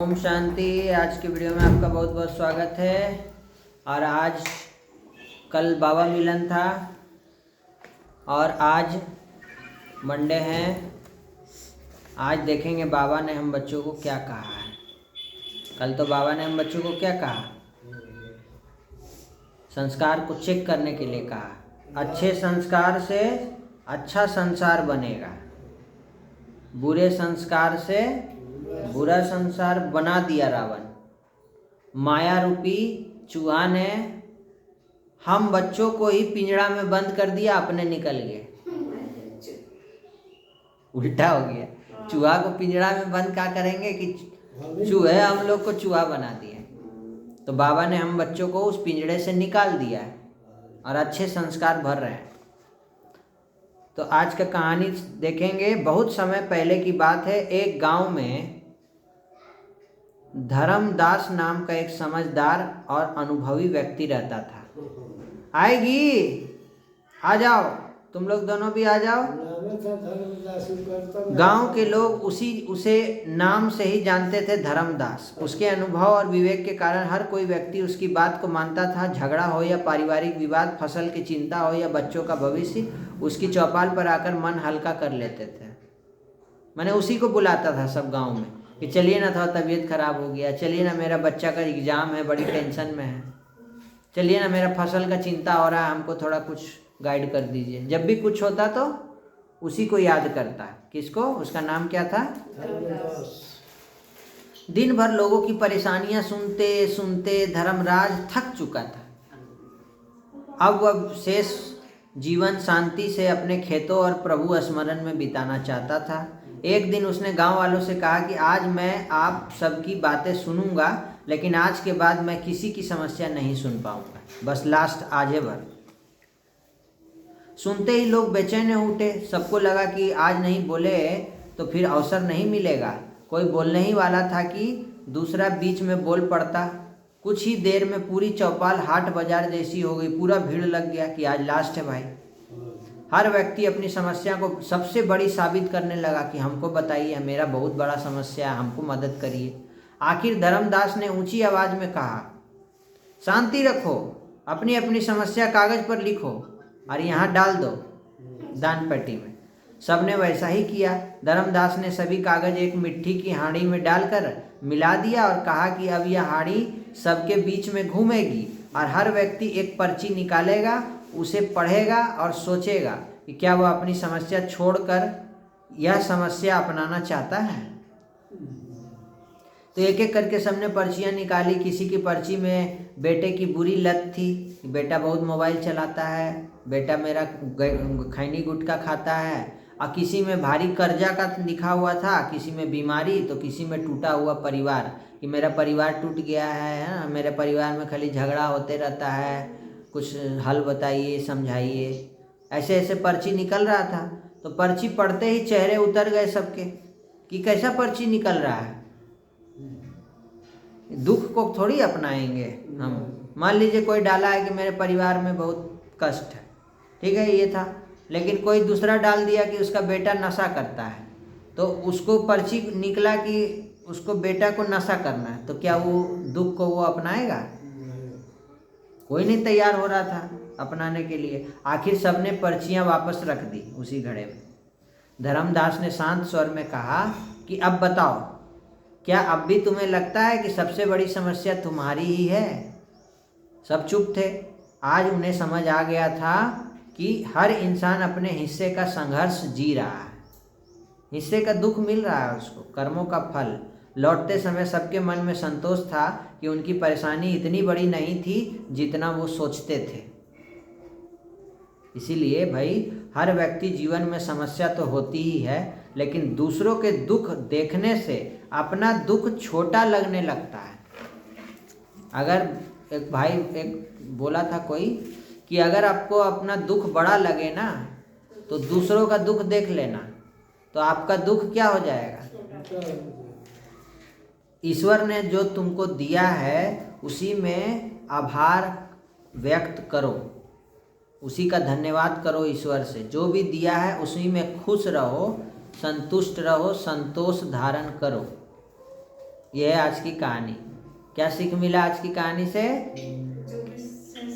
ओम शांति। आज की वीडियो में आपका बहुत बहुत स्वागत है। और आज कल बाबा मिलन था और आज मंडे है। आज देखेंगे बाबा ने हम बच्चों को क्या कहा है। कल तो बाबा ने हम बच्चों को क्या कहा, संस्कार को चेक करने के लिए कहा। अच्छे संस्कार से अच्छा संसार बनेगा, बुरे संस्कार से बुरा संसार बना दिया रावण। माया रूपी चूहा ने हम बच्चों को ही पिंजड़ा में बंद कर दिया, अपने निकल गए। उल्टा हो गया। चूहा को पिंजड़ा में बंद क्या करेंगे कि चूहे हम लोग को चूहा बना दिए। तो बाबा ने हम बच्चों को उस पिंजड़े से निकाल दिया है और अच्छे संस्कार भर रहे हैं। तो आज का कहानी देखेंगे। बहुत समय पहले की बात है। एक गांव में धर्मदास नाम का एक समझदार और अनुभवी व्यक्ति रहता था। आएगी, आ जाओ, तुम लोग दोनों भी आ जाओ। गांव के लोग उसे नाम से ही जानते थे, धर्मदास। उसके अनुभव और विवेक के कारण हर कोई व्यक्ति उसकी बात को मानता था। झगड़ा हो या पारिवारिक विवाद, फसल की चिंता हो या बच्चों का भविष्य, उसकी चौपाल पर आकर मन हल्का कर लेते थे। मैंने उसी को बुलाता था सब गांव में कि चलिए ना, थोड़ा तबीयत खराब हो गया, चलिए ना, मेरा बच्चा का एग्जाम है, बड़ी टेंशन में है, चलिए ना, मेरा फसल का चिंता हो रहा है, हमको थोड़ा कुछ गाइड कर दीजिए। जब भी कुछ होता तो उसी को याद करता। किसको? उसका नाम क्या था? दिन भर लोगों की परेशानियां सुनते सुनते धर्मराज थक चुका था। अब वह शेष जीवन शांति से अपने खेतों और प्रभु स्मरण में बिताना चाहता था। एक दिन उसने गांव वालों से कहा कि आज मैं आप सबकी बातें सुनूंगा, लेकिन आज के बाद मैं किसी की समस्या नहीं सुन पाऊंगा, बस लास्ट आज है भर। सुनते ही लोग बेचैन उठे। सबको लगा कि आज नहीं बोले तो फिर अवसर नहीं मिलेगा। कोई बोलने ही वाला था कि दूसरा बीच में बोल पड़ता। कुछ ही देर में पूरी चौपाल हाट बाजार जैसी हो गई। पूरा भीड़ लग गया कि आज लास्ट है भाई। हर व्यक्ति अपनी समस्या को सबसे बड़ी साबित करने लगा कि हमको बताइए, मेरा बहुत बड़ा समस्या है, हमको मदद करिए। आखिर धर्मदास ने ऊंची आवाज में कहा, शांति रखो, अपनी अपनी समस्या कागज पर लिखो और यहाँ डाल दो दान पेटी में। सबने वैसा ही किया। धर्मदास ने सभी कागज एक मिट्टी की हांडी में डालकर मिला दिया और कहा कि अब यह हांडी सबके बीच में घूमेगी और हर व्यक्ति एक पर्ची निकालेगा, उसे पढ़ेगा और सोचेगा कि क्या वह अपनी समस्या छोड़कर यह समस्या अपनाना चाहता है। तो एक एक करके सबने पर्चियां निकाली। किसी की पर्ची में बेटे की बुरी लत थी, बेटा बहुत मोबाइल चलाता है, बेटा मेरा खैनी गुटखा खाता है। और किसी में भारी कर्जा का लिखा हुआ था, किसी में बीमारी, तो किसी में टूटा हुआ परिवार कि मेरा परिवार टूट गया है, मेरे परिवार में खाली झगड़ा होते रहता है, कुछ हल बताइए, समझाइए। ऐसे ऐसे पर्ची निकल रहा था। तो पर्ची पढ़ते ही चेहरे उतर गए सबके कि कैसा पर्ची निकल रहा है। दुख को थोड़ी अपनाएंगे हम। मान लीजिए कोई डाला है कि मेरे परिवार में बहुत कष्ट है, ठीक है, ये था। लेकिन कोई दूसरा डाल दिया कि उसका बेटा नशा करता है, तो उसको पर्ची निकला कि उसको बेटा को नशा करना है। तो क्या वो दुख को वो अपनाएगा? कोई नहीं तैयार हो रहा था अपनाने के लिए। आखिर सबने पर्चियां वापस रख दी उसी घड़े में। धर्मदास ने शांत स्वर में कहा कि अब बताओ, क्या अब भी तुम्हें लगता है कि सबसे बड़ी समस्या तुम्हारी ही है? सब चुप थे। आज उन्हें समझ आ गया था कि हर इंसान अपने हिस्से का संघर्ष जी रहा है, हिस्से का दुख मिल रहा है उसको, कर्मों का फल। लौटते समय सबके मन में संतोष था कि उनकी परेशानी इतनी बड़ी नहीं थी जितना वो सोचते थे। इसीलिए भाई, हर व्यक्ति जीवन में समस्या तो होती ही है, लेकिन दूसरों के दुख देखने से अपना दुख छोटा लगने लगता है। अगर एक बोला था कोई कि अगर आपको अपना दुख बड़ा लगे ना, तो दूसरों का दुख देख लेना, तो आपका दुख क्या हो जाएगा। ईश्वर ने जो तुमको दिया है उसी में आभार व्यक्त करो, उसी का धन्यवाद करो ईश्वर से। जो भी दिया है उसी में खुश रहो, संतुष्ट रहो, संतोष धारण करो। ये है आज की कहानी। क्या सीख मिला आज की कहानी से? जो भी से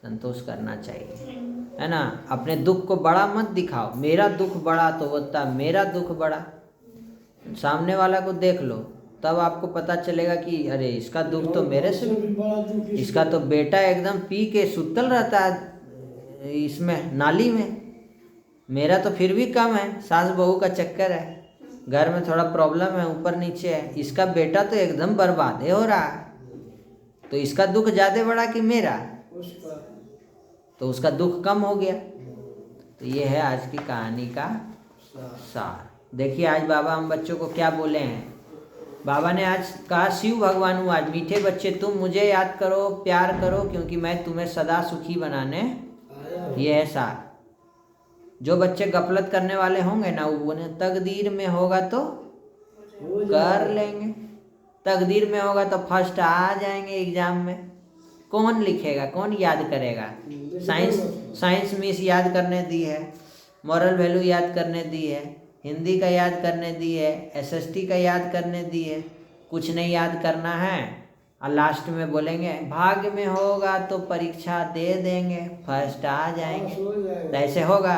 संतोष करना चाहिए, है ना। अपने दुख को बड़ा मत दिखाओ। मेरा दुख बड़ा तो बोलता मेरा दुख बड़ा। सामने वाला को देख लो, तब आपको पता चलेगा कि अरे इसका दुख तो मेरे से भी, इसका तो बेटा एकदम पी के सुतल रहता है इसमें नाली में, मेरा तो फिर भी कम है, सास बहू का चक्कर है, घर में थोड़ा प्रॉब्लम है, ऊपर नीचे है, इसका बेटा तो एकदम बर्बाद हो रहा है, तो इसका दुख ज़्यादा बड़ा कि मेरा, तो उसका दुख कम हो गया। तो ये है आज की कहानी का सार। देखिए आज बाबा हम बच्चों को क्या बोले हैं। बाबा ने आज कहा शिव भगवान हूँ आज, मीठे बच्चे तुम मुझे याद करो, प्यार करो, क्योंकि मैं तुम्हें सदा सुखी बनाने, ये है सार। जो बच्चे गफलत करने वाले होंगे ना, वो बोले तकदीर में होगा तो कर लेंगे, तकदीर में होगा तो फर्स्ट आ जाएंगे एग्जाम में। कौन लिखेगा, कौन याद करेगा? साइंस मिस याद करने दी है, मॉरल वैल्यू याद करने दी है, हिंदी का याद करने दी है, एसएसटी का याद करने दी है, कुछ नहीं याद करना है। और लास्ट में बोलेंगे भाग्य में होगा तो परीक्षा दे देंगे, फर्स्ट आ जाएंगे। तो ऐसे होगा?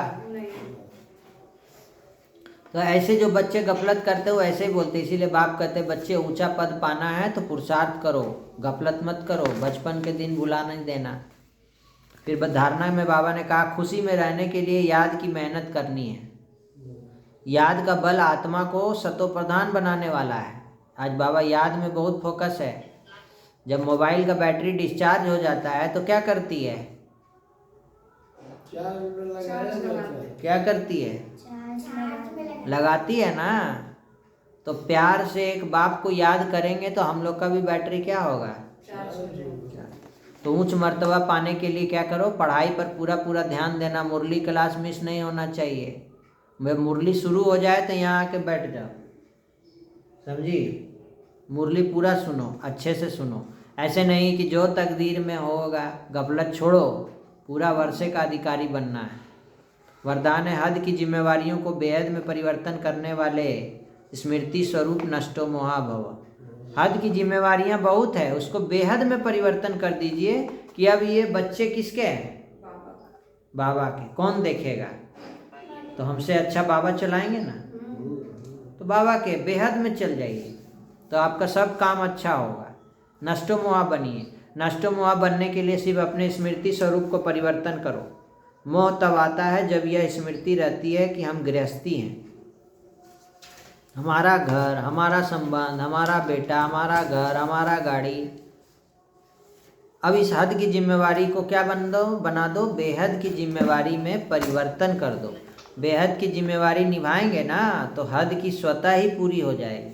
तो ऐसे जो बच्चे गफलत करते हो ऐसे ही बोलते, इसीलिए बाप कहते बच्चे ऊंचा पद पाना है तो पुरुषार्थ करो, गफलत मत करो, बचपन के दिन भुला नहीं देना। फिर धारणा में बाबा ने कहा खुशी में रहने के लिए याद की मेहनत करनी है। याद का बल आत्मा को सतोप्रधान बनाने वाला है। आज बाबा याद में बहुत फोकस है। जब मोबाइल का बैटरी डिस्चार्ज हो जाता है तो क्या करती है? क्या करती है? लगाती है ना। तो प्यार से एक बाप को याद करेंगे तो हम लोग का भी बैटरी क्या होगा? तो उच्च मर्तबा पाने के लिए क्या करो? पढ़ाई पर पूरा पूरा ध्यान देना, मुरली क्लास मिस नहीं होना चाहिए। मैं मुरली शुरू हो जाए तो यहाँ आके बैठ जाओ, समझी? मुरली पूरा सुनो, अच्छे से सुनो। ऐसे नहीं कि जो तकदीर में होगा, गफलत छोड़ो, पूरा वर्षे का अधिकारी बनना है। वरदान है हद की जिम्मेवारियों को बेहद में परिवर्तन करने वाले स्मृति स्वरूप नष्टो मोहा भव। हद की जिम्मेवारियां बहुत है, उसको बेहद में परिवर्तन कर दीजिए कि अब ये बच्चे किसके हैं? बाबा के। कौन देखेगा? तो हमसे अच्छा बाबा चलाएंगे ना। तो बाबा के बेहद में चल जाइए तो आपका सब काम अच्छा होगा। नष्टो मोहा बनिए। नष्टो मोहा बनने के लिए सिर्फ अपने स्मृति स्वरूप को परिवर्तन करो। मोह तब आता है जब यह स्मृति रहती है कि हम गृहस्थी हैं, हमारा घर, हमारा संबंध, हमारा बेटा, हमारा घर, हमारा गाड़ी। अब इस हद की जिम्मेवारी को क्या बना दो? बेहद की जिम्मेवारी में परिवर्तन कर दो। बेहद की जिम्मेवारी निभाएंगे ना तो हद की स्वतः ही पूरी हो जाएगी।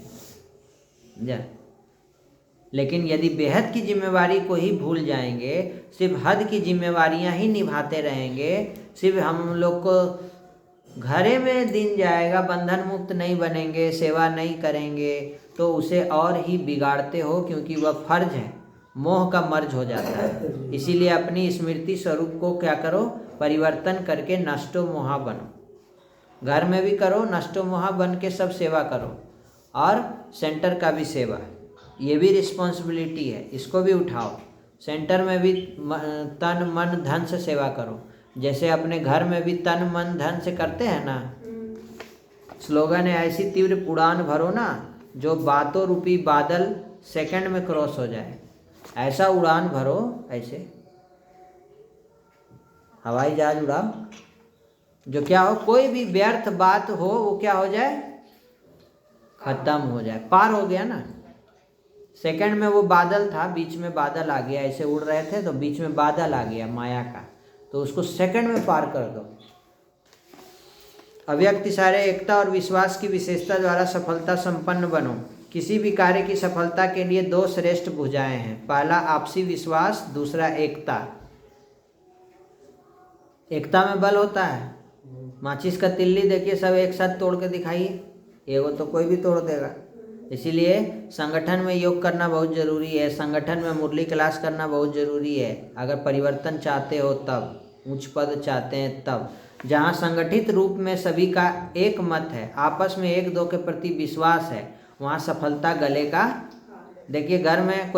लेकिन यदि बेहद की जिम्मेवारी को ही भूल जाएंगे, सिर्फ हद की जिम्मेवारियां ही निभाते रहेंगे, सिर्फ हम लोग को घरे में दिन जाएगा, बंधन मुक्त नहीं बनेंगे, सेवा नहीं करेंगे, तो उसे और ही बिगाड़ते हो, क्योंकि वह फर्ज है, मोह का मर्ज हो जाता है। इसीलिए अपनी स्मृति स्वरूप को क्या करो? परिवर्तन करके नष्टो मोहा बनो। घर में भी करो, नष्टो मोहा बन के सब सेवा करो, और सेंटर का भी सेवा, ये भी रिस्पॉन्सिबिलिटी है, इसको भी उठाओ। सेंटर में भी तन मन धन से सेवा करो, जैसे अपने घर में भी तन मन धन से करते हैं ना। स्लोगन है ऐसी तीव्र उड़ान भरो ना जो बातों रूपी बादल सेकंड में क्रॉस हो जाए। ऐसा उड़ान भरो, ऐसे हवाई जहाज उड़ाओ जो क्या हो, कोई भी व्यर्थ बात हो वो क्या हो जाए? खत्म हो जाए, पार हो गया ना। सेकंड में वो बादल था, बीच में बादल आ गया, ऐसे उड़ रहे थे तो बीच में बादल आ गया माया का, तो उसको सेकंड में पार कर दो। अव्यक्त सारे एकता और विश्वास की विशेषता द्वारा सफलता संपन्न बनो। किसी भी कार्य की सफलता के लिए दो श्रेष्ठ भुजाएं हैं, पहला आपसी विश्वास, दूसरा एकता। एकता में बल होता है। माचिस का तिल्ली देखिए, सब एक साथ तोड़ के दिखाइए, एगो तो कोई भी तोड़ देगा। इसीलिए संगठन में योग करना बहुत ज़रूरी है, संगठन में मुरली क्लास करना बहुत ज़रूरी है। अगर परिवर्तन चाहते हो तब, उच्च पद चाहते हैं तब, जहाँ संगठित रूप में सभी का एक मत है, आपस में एक दो के प्रति विश्वास है, वहाँ सफलता गले का। देखिए घर में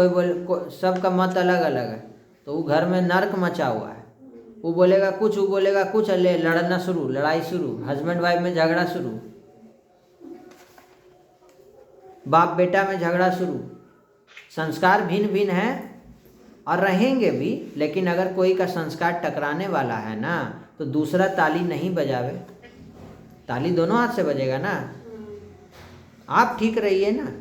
सबका मत अलग अलग है, तो वो घर में नर्क मचा हुआ है। वो बोलेगा कुछ, ले लड़ना शुरू, लड़ाई शुरू, हस्बैंड वाइफ में झगड़ा शुरू, बाप बेटा में झगड़ा शुरू। संस्कार भिन्न भिन्न है और रहेंगे भी, लेकिन अगर कोई का संस्कार टकराने वाला है ना, तो दूसरा ताली नहीं बजावे। ताली दोनों हाथ से बजेगा ना। आप ठीक रहिए ना,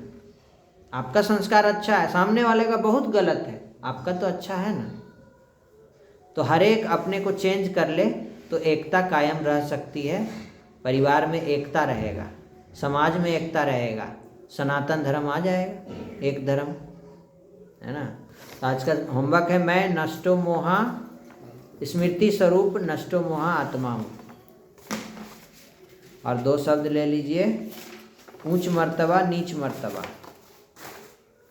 आपका संस्कार अच्छा है, सामने वाले का बहुत गलत है, आपका तो अच्छा है ना। तो हर एक अपने को चेंज कर ले तो एकता कायम रह सकती है। परिवार में एकता रहेगा, समाज में एकता रहेगा, सनातन धर्म आ जाएगा, एक धर्म, है ना। तो आज का होमवर्क है, मैं नष्टो मोहा स्मृति स्वरूप नष्टो मोहा आत्मा हूँ। और 2 शब्द ले लीजिए, ऊंच मर्तबा नीच मर्तबा।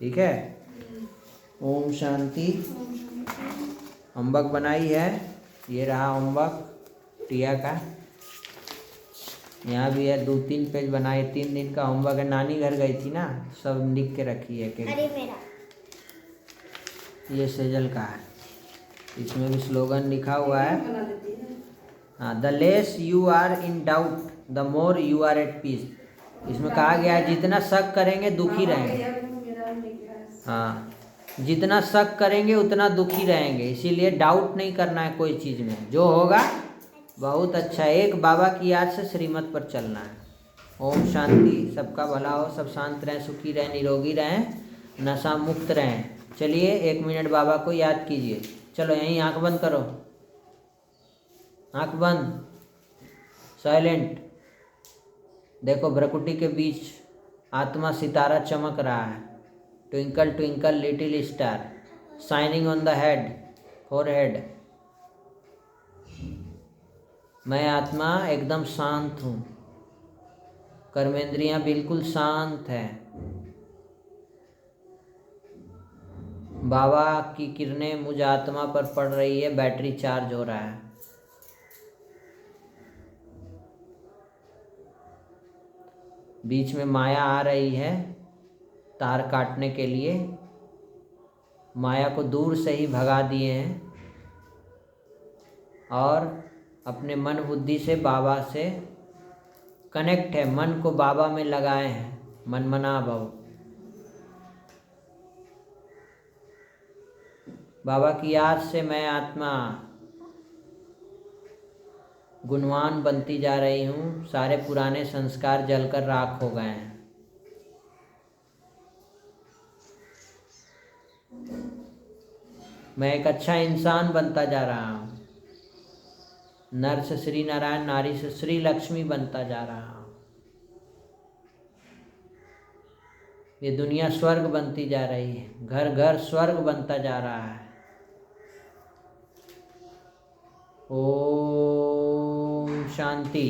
ठीक है। ओम शांति। होमवर्क बनाई है, ये रहा होमवर्क टिया का। यहाँ भी है, 2-3 पेज बनाए, 3 दिन का होमवर्क है। नानी घर गई थी ना, सब लिख के रखी है। अरे मेरा ये सेजल का है, इसमें भी स्लोगन लिखा हुआ है। हाँ, the less you are in doubt the more you are at peace. इसमें कहा गया है जितना शक करेंगे दुखी रहेंगे। हाँ, जितना शक करेंगे उतना दुखी रहेंगे, इसीलिए डाउट नहीं करना है कोई चीज़ में। जो होगा बहुत अच्छा है। एक बाबा की याद से श्रीमत पर चलना है। ओम शांति। सबका भला हो, सब शांत रहें, सुखी रहें, निरोगी रहें, नशा मुक्त रहें। चलिए 1 मिनट बाबा को याद कीजिए। चलो यहीं आंख बंद करो, आंख बंद, साइलेंट। देखो भ्रकुटी के बीच आत्मा सितारा चमक रहा है। Twinkle twinkle little star shining on the head, forehead. मैं आत्मा एकदम शांत हूँ, कर्मेंद्रियाँ बिल्कुल शांत है। बाबा की किरणें मुझ आत्मा पर पड़ रही है, बैटरी चार्ज हो रहा है। बीच में माया आ रही है तार काटने के लिए, माया को दूर से ही भगा दिए हैं और अपने मन बुद्धि से बाबा से कनेक्ट है, मन को बाबा में लगाए हैं, मनमना भव। बाबा की याद से मैं आत्मा गुणवान बनती जा रही हूँ। सारे पुराने संस्कार जलकर राख हो गए हैं। मैं एक अच्छा इंसान बनता जा रहा हूँ। नर से श्री नारायण, नारी से श्री लक्ष्मी बनता जा रहा हूँ। ये दुनिया स्वर्ग बनती जा रही है, घर घर स्वर्ग बनता जा रहा है। ओम शांति।